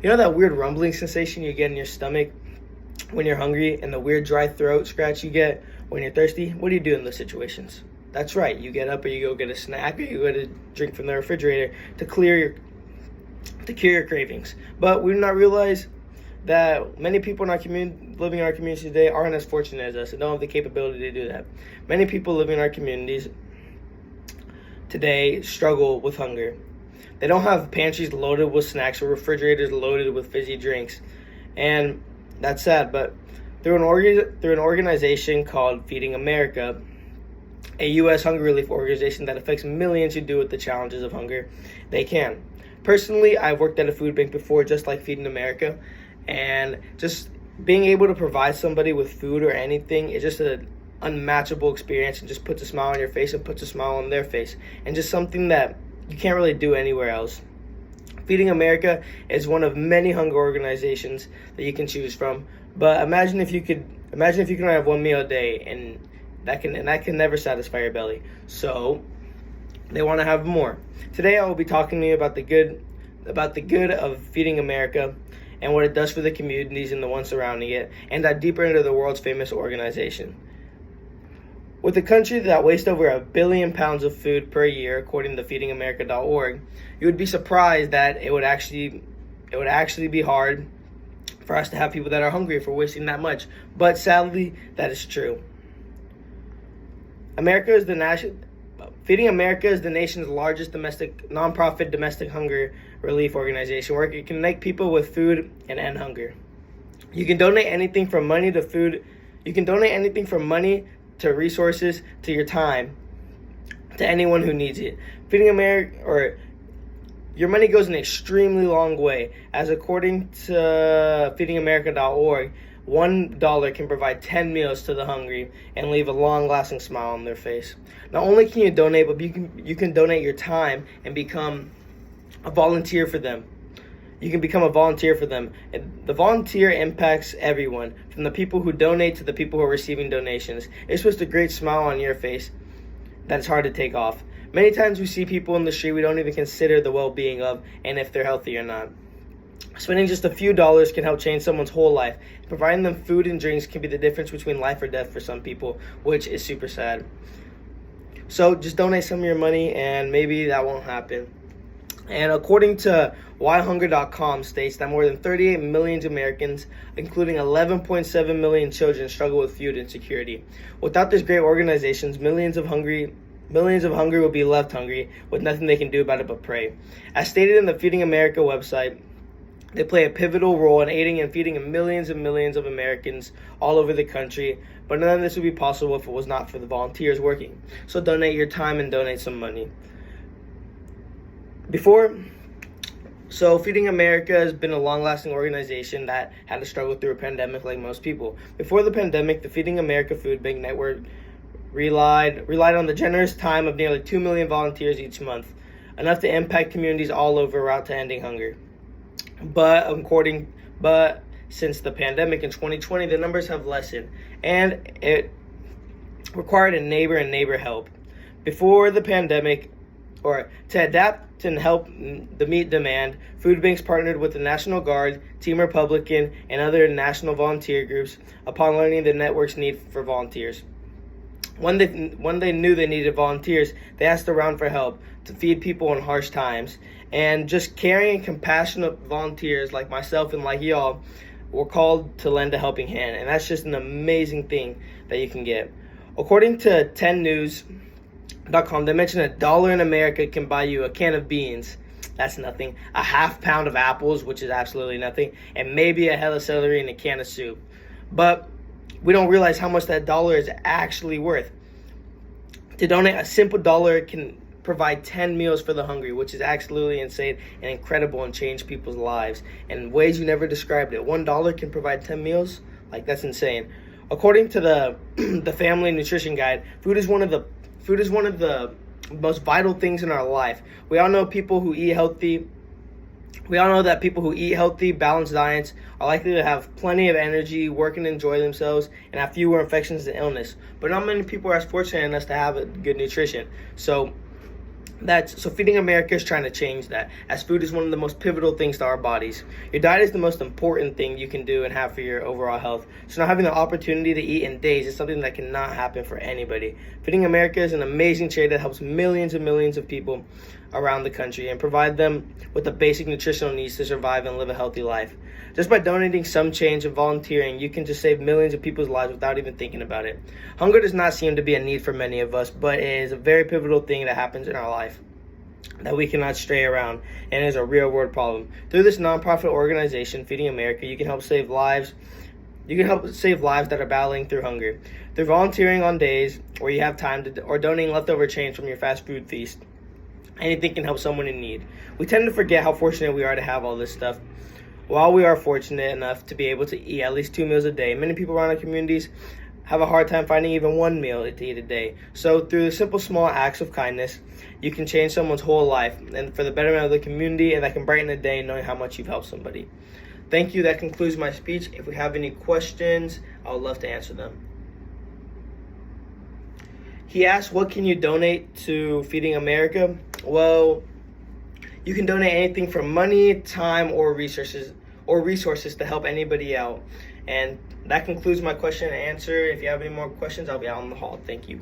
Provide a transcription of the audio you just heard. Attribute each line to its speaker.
Speaker 1: You know that weird rumbling sensation you get in your stomach when you're hungry and the weird dry throat scratch you get when you're thirsty? What do you do in those situations? That's right. You get up or you go get a snack or you go to drink from the refrigerator to cure your cravings. But we do not realize that many people in our community living in our communities today aren't as fortunate as us and don't have the capability to do that. Many people living in our communities today struggle with hunger. They don't have pantries loaded with snacks or refrigerators loaded with fizzy drinks. And that's sad, but through an organization called Feeding America, a U.S. hunger relief organization that affects millions who deal with the challenges of hunger, they can. Personally, I've worked at a food bank before, just like Feeding America, and just being able to provide somebody with food or anything is just an unmatchable experience and just puts a smile on your face and puts a smile on their face, and just something that you can't really do anywhere else. Feeding America is one of many hunger organizations that you can choose from. But imagine if you could only have one meal a day, and that can never satisfy your belly. So they want to have more. Today I will be talking to you about the good of Feeding America and what it does for the communities and the ones surrounding it, and dive deeper into the world's famous organization. With a country that wastes over 1 billion pounds of food per year, according to feedingamerica.org, you would be surprised that it would actually be hard for us to have people that are hungry for wasting that much. But sadly, that is true. Feeding America is the nation's largest nonprofit domestic hunger relief organization, where it can connect people with food and end hunger. You can donate anything from money to food. You can donate anything from money to resources to your time to anyone who needs it. Feeding America, or your money goes an extremely long way, as according to feedingamerica.org, $1 can provide 10 meals to the hungry and leave a long-lasting smile on their face. Not only can you donate, but you can donate your time and become a volunteer for them. You can become a volunteer for them. And the volunteer impacts everyone, from the people who donate to the people who are receiving donations. It's just a great smile on your face that's hard to take off. Many times we see people in the street we don't even consider the well-being of and if they're healthy or not. Spending just a few dollars can help change someone's whole life. Providing them food and drinks can be the difference between life or death for some people, which is super sad. So just donate some of your money and maybe that won't happen. And according to whyhunger.com, states that more than 38 million Americans, including 11.7 million children, struggle with food insecurity. Without this great organization, millions of hungry will be left hungry with nothing they can do about it but pray. As stated in the Feeding America website, they play a pivotal role in aiding and feeding millions and millions of Americans all over the country, but none of this would be possible if it was not for the volunteers working. So donate your time and donate some money. Feeding America has been a long-lasting organization that had to struggle through a pandemic like most people. Before the pandemic, the Feeding America Food Bank Network relied on the generous time of nearly 2 million volunteers each month, enough to impact communities all over route to ending hunger. But since the pandemic in 2020, the numbers have lessened, and it required a neighbor help. Before the pandemic, or to adapt and help the meet demand, food banks partnered with the National Guard, Team Republican, and other national volunteer groups upon learning the network's need for volunteers. When they knew they needed volunteers, they asked around for help to feed people in harsh times. And just caring and compassionate volunteers like myself and like y'all were called to lend a helping hand. And that's just an amazing thing that you can get. According to 10news.com, they mentioned $1 in America can buy you a can of beans. That's nothing. A half pound of apples, which is absolutely nothing. And maybe a head of celery and a can of soup. But we don't realize how much that dollar is actually worth. To donate a simple dollar can provide 10 meals for the hungry, which is absolutely insane and incredible and change people's lives in ways you never described it. $1 can provide 10 meals? Like, that's insane. According to the Family Nutrition Guide, food is one of the most vital things in our life. We all know that people who eat healthy, balanced diets are likely to have plenty of energy, work and enjoy themselves, and have fewer infections and illness. But not many people are as fortunate enough to have a good nutrition. So So Feeding America is trying to change that, as food is one of the most pivotal things to our bodies. Your diet is the most important thing you can do and have for your overall health. So not having the opportunity to eat in days is something that cannot happen for anybody. Feeding America is an amazing charity that helps millions and millions of people around the country and provide them with the basic nutritional needs to survive and live a healthy life. Just by donating some change and volunteering, you can just save millions of people's lives without even thinking about it. Hunger does not seem to be a need for many of us, but it is a very pivotal thing that happens in our life that we cannot stray around, and is a real world problem. Through this nonprofit organization, Feeding America, you can help save lives. You can help save lives that are battling through hunger. Through volunteering on days where you have time to, or donating leftover change from your fast food feast, anything can help someone in need. We tend to forget how fortunate we are to have all this stuff. While we are fortunate enough to be able to eat at least 2 meals a day, many people around our communities have a hard time finding even 1 meal to eat a day. So through the simple small acts of kindness, you can change someone's whole life, and for the betterment of the community, and that can brighten a day knowing how much you've helped somebody. Thank you. That concludes my speech. If we have any questions, I would love to answer them. He asked, what can you donate to Feeding America? Well, you can donate anything from money, time, or resources to help anybody out. And that concludes my question and answer. If you have any more questions, I'll be out in the hall. Thank you.